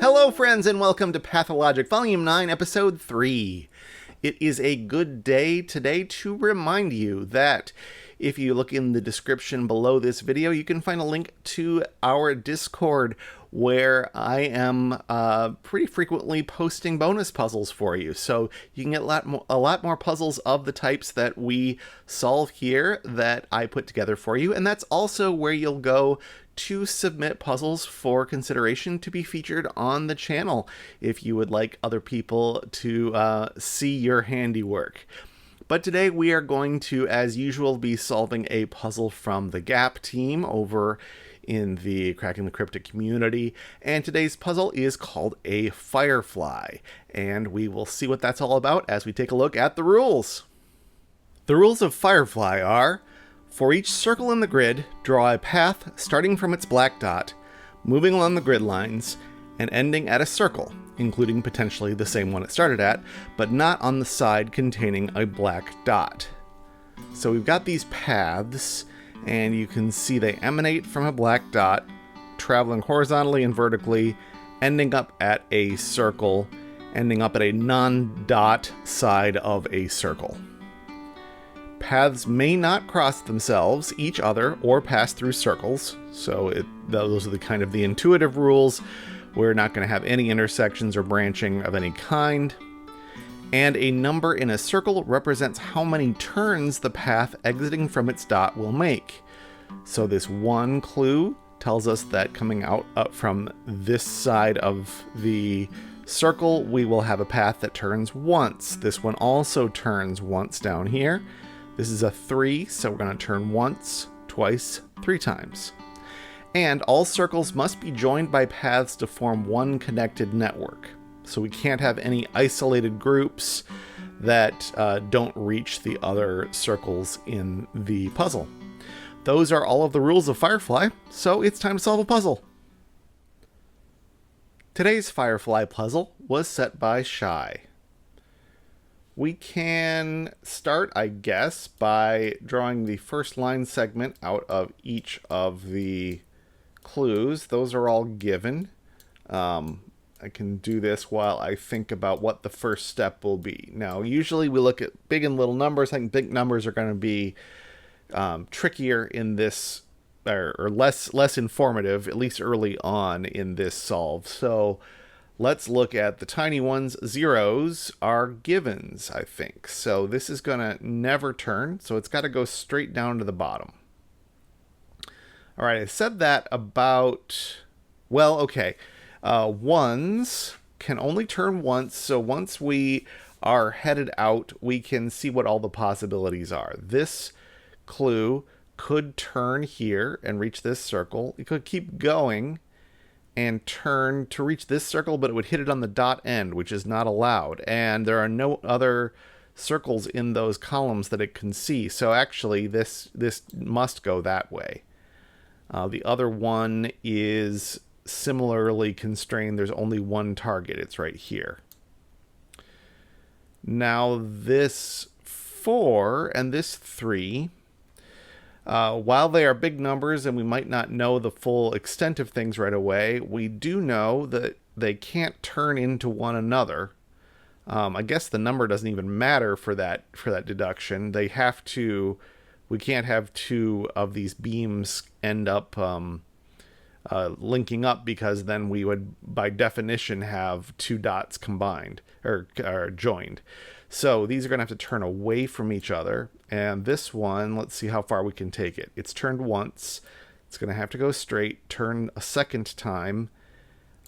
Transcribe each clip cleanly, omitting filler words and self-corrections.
Hello friends and welcome to Pathologic Volume 9, Episode 3. It is a good day today to remind you that if you look in the description below this video, you can find a link to our Discord where I am pretty frequently posting bonus puzzles for you. So you can get a lot more puzzles of the types that we solve here that I put together for you. And that's also where you'll go to submit puzzles for consideration to be featured on the channel if you would like other people to see your handiwork. But today we are going to, as usual, be solving a puzzle from the Gap team over in the Cracking the Cryptic community. And today's puzzle is called a Firefly. And we will see what that's all about as we take a look at the rules. The rules of Firefly are: for each circle in the grid, draw a path starting from its black dot, moving along the grid lines, and ending at a circle, including potentially the same one it started at, but not on the side containing a black dot. So we've got these paths, and you can see they emanate from a black dot, traveling horizontally and vertically, ending up at a circle, ending up at a non-dot side of a circle. Paths may not cross themselves, each other, or pass through circles. So those are the intuitive rules. We're not going to have any intersections or branching of any kind. And a number in a circle represents how many turns the path exiting from its dot will make. So this one clue tells us that coming out from this side of the circle, we will have a path that turns once. This one also turns once down here. This is a 3, so we're going to turn once, twice, 3 times. And all circles must be joined by paths to form one connected network. So we can't have any isolated groups that don't reach the other circles in the puzzle. Those are all of the rules of Firefly, so it's time to solve a puzzle. Today's Firefly puzzle was set by Shye. We can start, I guess, by drawing the first line segment out of each of the clues. Those are all given. I can do this while I think about what the first step will be. Now, usually we look at big and little numbers. I think big numbers are going to be trickier in this, or less informative, at least early on in this solve. So let's look at the tiny ones. Zeros are givens, I think. So this is going to never turn, so it's got to go straight down to the bottom. All right, I said that about, well, okay. Ones can only turn once, so once we are headed out, we can see what all the possibilities are. This clue could turn here and reach this circle. It could keep going and turn to reach this circle, but it would hit it on the dot end, which is not allowed. And there are no other circles in those columns that it can see. So actually, this must go that way. The other one is similarly constrained. There's only one target. It's right here. Now this 4 and this 3, while they are big numbers and we might not know the full extent of things right away, we do know that they can't turn into one another. I guess the number doesn't even matter for that deduction. They have to. We can't have two of these beams end up linking up, because then we would, by definition, have two dots combined or joined. So these are going to have to turn away from each other. And this one, let's see how far we can take it. It's turned once. It's going to have to go straight, turn a second time.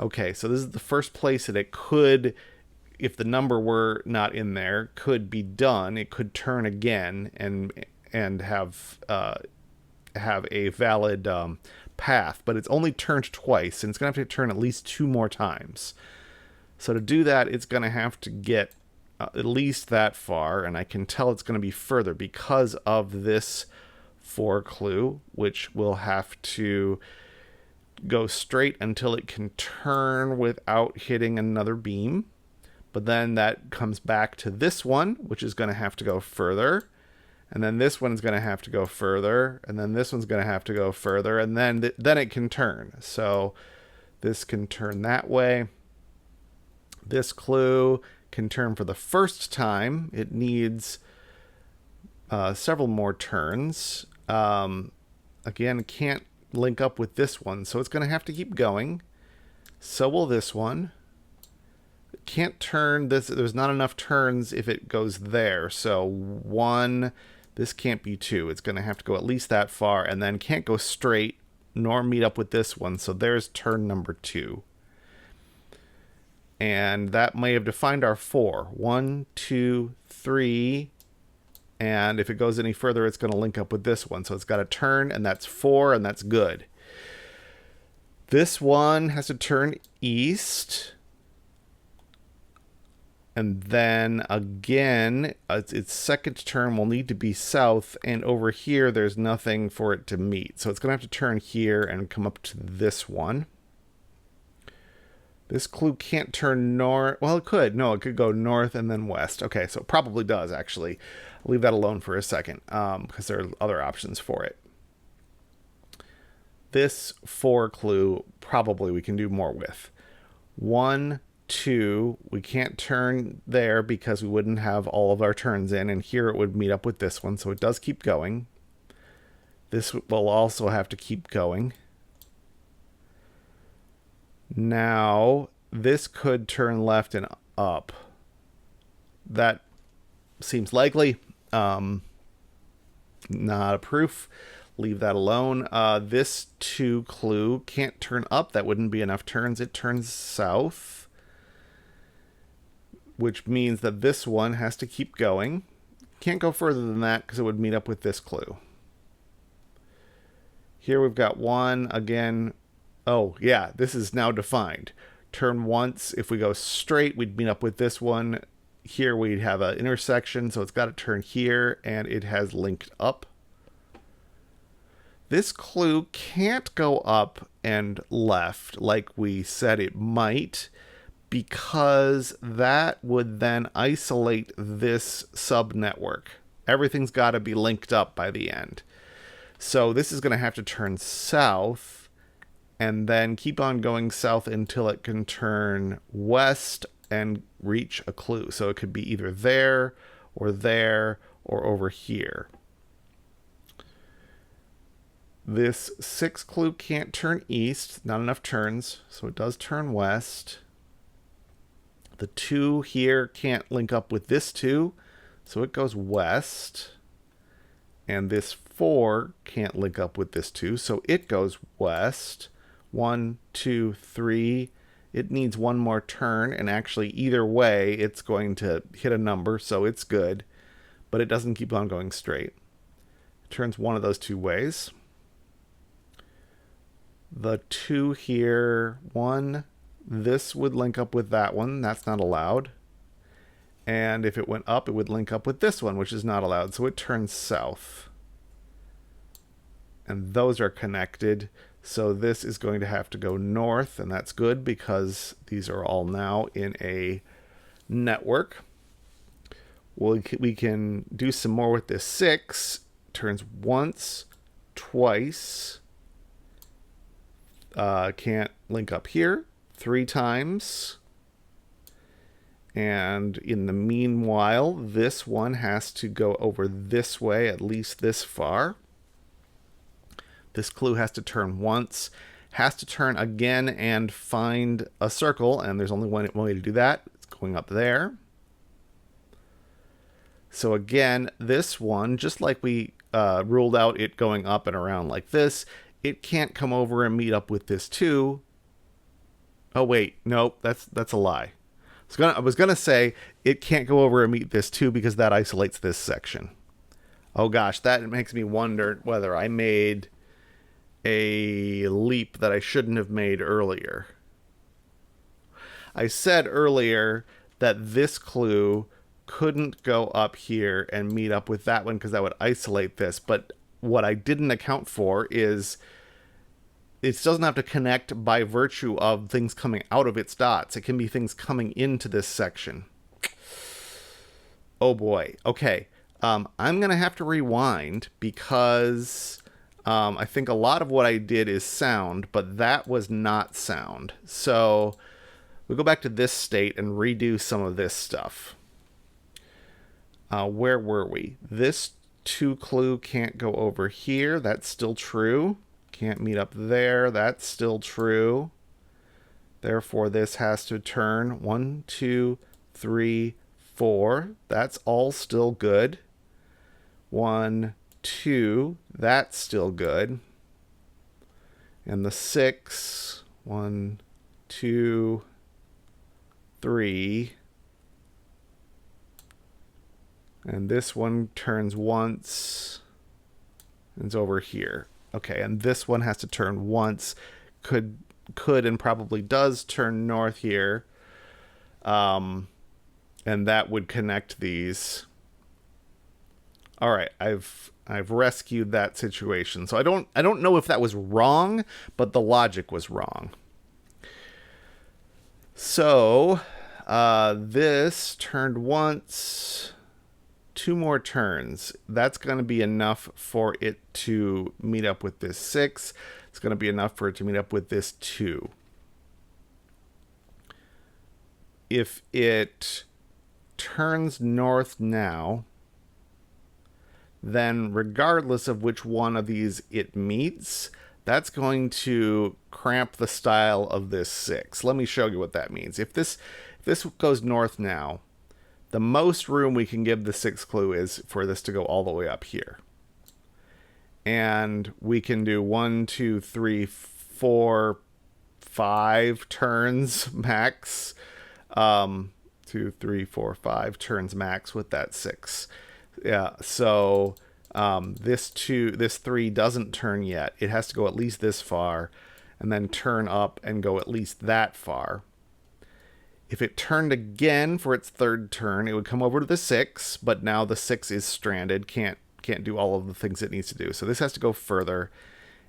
Okay, so this is the first place that it could, if the number were not in there, could be done. It could turn again and have a valid path, but it's only turned twice, and it's going to have to turn at least 2 more times. So to do that, it's going to have to get at least that far, and I can tell it's going to be further because of this 4 clue, which will have to go straight until it can turn without hitting another beam. But then that comes back to this one, which is going to have to go further. And then this one's going to have to go further, and then this one's going to have to go further, and then it can turn. So this can turn that way. This clue can turn for the first time. It needs several more turns. Again, can't link up with this one, so it's going to have to keep going. So will this one. Can't turn this. There's not enough turns if it goes there. So 1, this can't be 2. It's going to have to go at least that far, and then can't go straight nor meet up with this one. So there's turn number 2. And that may have defined our 4. 1, 2, 3. And if it goes any further, it's going to link up with this one. So it's got a turn, and that's 4, and that's good. This one has to turn east. And then again, its second turn will need to be south. And over here, there's nothing for it to meet. So it's going to have to turn here and come up to this one. This clue can't turn north. Well, it could. No, it could go north and then west. Okay, so it probably does, actually. I'll leave that alone for a second because there are other options for it. This 4 clue, probably we can do more with. 1, 2, we can't turn there because we wouldn't have all of our turns in, and here it would meet up with this one, so it does keep going. This will also have to keep going. Now, this could turn left and up. That seems likely. Not a proof. Leave that alone. This 2 clue can't turn up. That wouldn't be enough turns. It turns south, which means that this one has to keep going. Can't go further than that because it would meet up with this clue. Here we've got 1 again. Oh, yeah, this is now defined. Turn once. If we go straight, we'd meet up with this one. Here we'd have an intersection, so it's got to turn here, and it has linked up. This clue can't go up and left like we said it might, because that would then isolate this subnetwork. Everything's got to be linked up by the end. So this is going to have to turn south and then keep on going south until it can turn west and reach a clue. So it could be either there or over here. This 6 clue can't turn east, not enough turns, so it does turn west. The 2 here can't link up with this 2, so it goes west. And this 4 can't link up with this 2, so it goes west. 1, 2, 3. It needs one more turn, and actually either way it's going to hit a number, so it's good, but it doesn't keep on going straight. It turns one of those 2 ways. The 2 here, 1, this would link up with that one. That's not allowed. And if it went up, it would link up with this one, which is not allowed, so it turns south. And those are connected. So this is going to have to go north, and that's good because these are all now in a network. We can do some more with this 6. Turns once, twice. Can't link up here. 3 times. And in the meanwhile, this one has to go over this way, at least this far. This clue has to turn once, has to turn again and find a circle, and there's only one way to do that. It's going up there. So again, this one, just like we ruled out it going up and around like this, it can't come over and meet up with this 2. Oh wait, nope, that's a lie. I was gonna say it can't go over and meet this 2 because that isolates this section. Oh gosh, that makes me wonder whether I made a leap that I shouldn't have made earlier. I said earlier that this clue couldn't go up here and meet up with that one because that would isolate this, but what I didn't account for is it doesn't have to connect by virtue of things coming out of its dots. It can be things coming into this section. Oh boy. Okay. I'm going to have to rewind because I think a lot of what I did is sound, but that was not sound. So We go back to this state and redo some of this stuff. Where were we? This 2 clue can't go over here. That's still true. Can't meet up there. That's still true. Therefore, this has to turn 1, 2, 3, 4. That's all still good. 1, 2. That's still good. And the 6. 1, 2, 3. And this one turns once. And it's over here. Okay, and this one has to turn once. Could and probably does turn north here. And that would connect these. All right, I've rescued that situation. So I don't know if that was wrong, but the logic was wrong. So this turned once, 2 more turns. That's going to be enough for it to meet up with this 6. It's going to be enough for it to meet up with this 2. If it turns north now, then regardless of which one of these it meets, that's going to cramp the style of this 6. Let me show you what that means. If this goes north now, the most room we can give the 6 clue is for this to go all the way up here. And we can do 1, 2, 3, 4, 5 turns max. 2, 3, 4, 5 turns max with that 6. Yeah, so this 3 doesn't turn yet. It has to go at least this far and then turn up and go at least that far. If it turned again for its 3rd turn, it would come over to the 6, but now the 6 is stranded, can't do all of the things it needs to do. So this has to go further,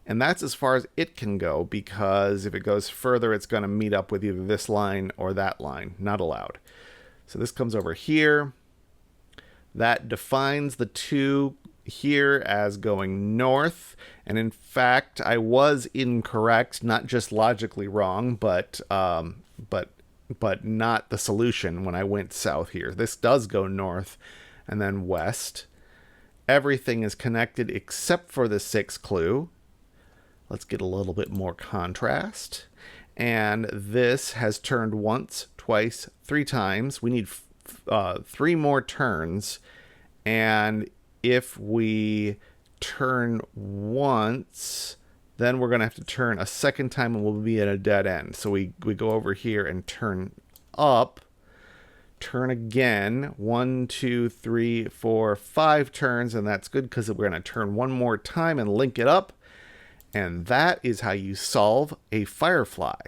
and that's as far as it can go, because if it goes further, it's going to meet up with either this line or that line. Not allowed. So this comes over here. That defines the 2 here as going north, and in fact, I was incorrect, not just logically wrong, but not the solution when I went south here. This does go north and then west. Everything is connected except for the 6 clue. Let's get a little bit more contrast. And this has turned once, twice, 3 times. We need 3 more turns. And if we turn once, then we're going to have to turn a 2nd time and we'll be at a dead end. So we go over here and turn up, turn again, 1, 2, 3, 4, 5 turns, and that's good because we're going to turn 1 more time and link it up. And that is how you solve a Firefly.